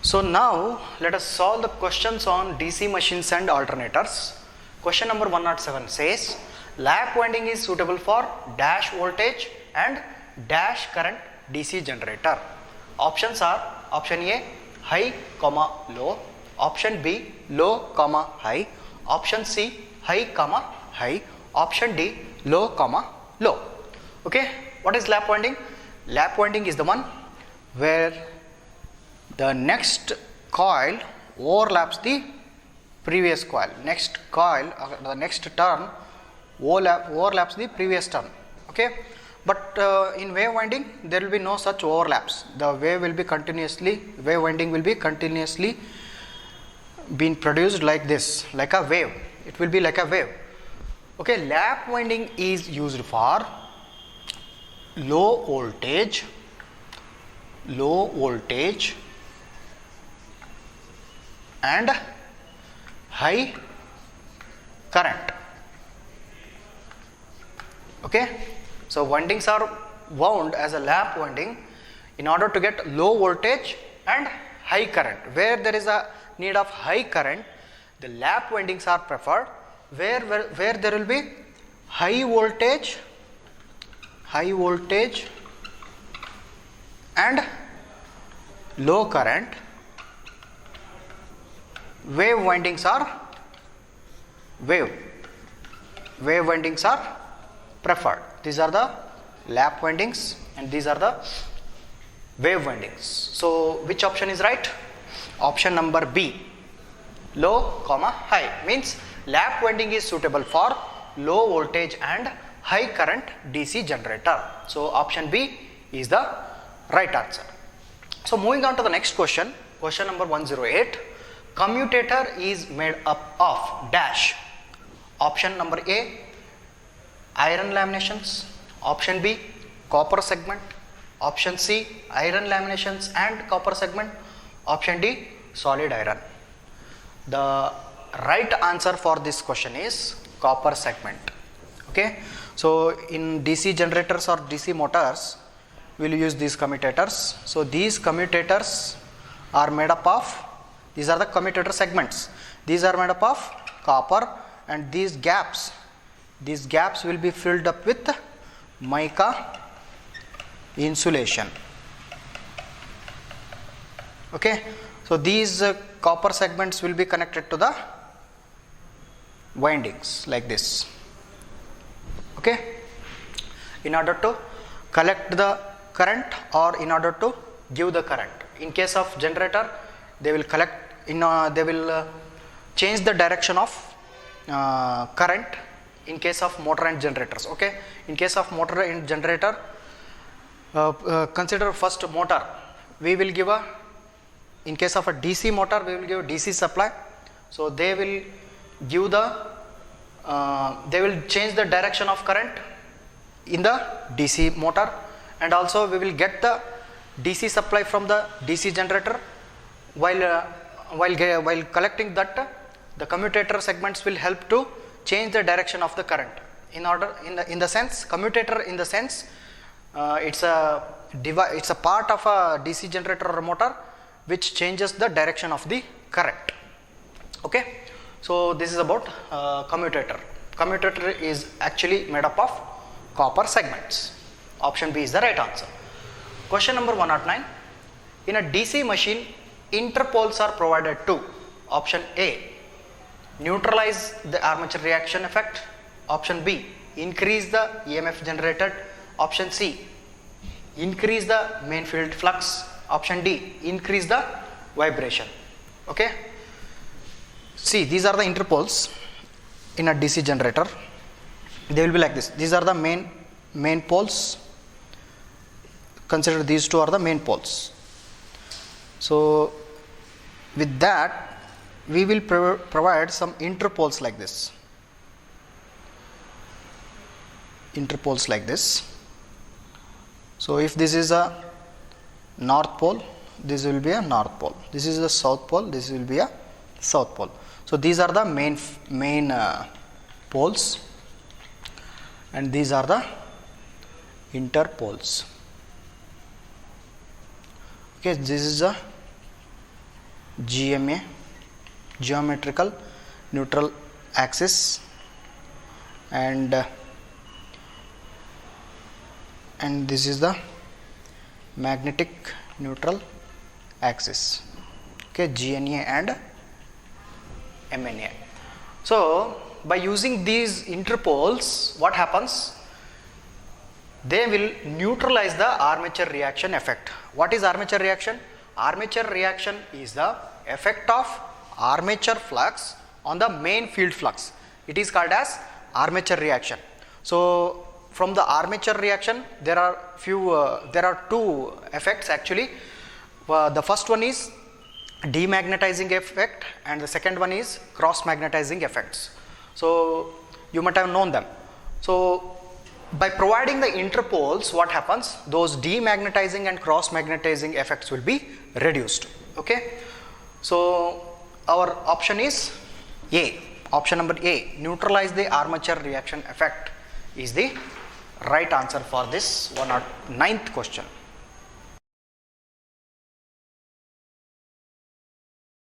So now let us solve the questions on DC machines and alternators. Question number 107 says lap winding is suitable for dash voltage and dash current DC generator. Options are option A high comma low, option B low comma high, option C high comma high, option D low comma low. Okay, what is lap winding? Lap winding is the one where the next coil overlaps the previous coil. Next coil, the next turn overlaps the previous turn. Okay, but in wave winding there will be no such overlaps. The wave winding will be continuously being produced like this, like a wave. It will be like a wave. Okay, lap winding is used for low voltage and high current. Okay, so windings are wound as a lap winding in order to get low voltage and high current. Where there is a need of high current, the lap windings are preferred. Where there will be high voltage and low current, wave windings are preferred. These are the lap windings and these are the wave windings. So which option is right? Option number B, low comma high, means lap winding is suitable for low voltage and high current DC generator. So option B is the right answer. So moving on to the next question, question number 108. Commutator is made up of dash. Option number A, iron laminations, option B, copper segment, option C, iron laminations and copper segment, option D, solid iron. The right answer for this question is copper segment. Okay, so in DC generators or DC motors we will use these commutators. So these commutators are made up of, these are the commutator segments, these are made up of copper, and these gaps will be filled up with mica insulation. Okay, so these copper segments will be connected to the windings like this. Okay, in order to collect the current or in order to give the current. In case of generator, they will change the direction of current. In case of motor and generators, okay, in case of motor and generator, consider first motor. We will give in case of a DC motor, we will give DC supply. So they will give they will change the direction of current in the DC motor, and also we will get the DC supply from the DC generator. While collecting that, the commutator segments will help to change the direction of the current. In the sense, commutator in the sense, it's a part of a DC generator or motor which changes the direction of the current. Okay, so this is about commutator. Commutator is actually made up of copper segments. Option B is the right answer. Question number 109. In a DC machine, interpoles are provided to option A, neutralize the armature reaction effect, option B, increase the EMF generated, option C, increase the main field flux, option D, increase the vibration. Okay, see, these are the interpoles in a DC generator. They will be like this. These are the main poles. Consider these two are the main poles. So with that, we will provide some interpoles like this. Interpoles like this. So if this is a north pole, this will be a north pole. This is a south pole, this will be a south pole. So these are the main poles, and these are the interpoles. Okay, this is a GMA, geometrical neutral axis, and this is the magnetic neutral axis. Okay, GNA and MNA. So by using these interpoles, what happens? They will neutralize the armature reaction effect. What is armature reaction? Armature reaction is the effect of armature flux on the main field flux. It is called as armature reaction. So from the armature reaction, there are two effects actually. The first one is demagnetizing effect, and the second one is cross magnetizing effects. So you might have known them. So by providing the interpoles, what happens? Those demagnetizing and cross magnetizing effects will be reduced. Okay. So our option is A. Option number A, neutralize the armature reaction effect, is the right answer for this 109th question.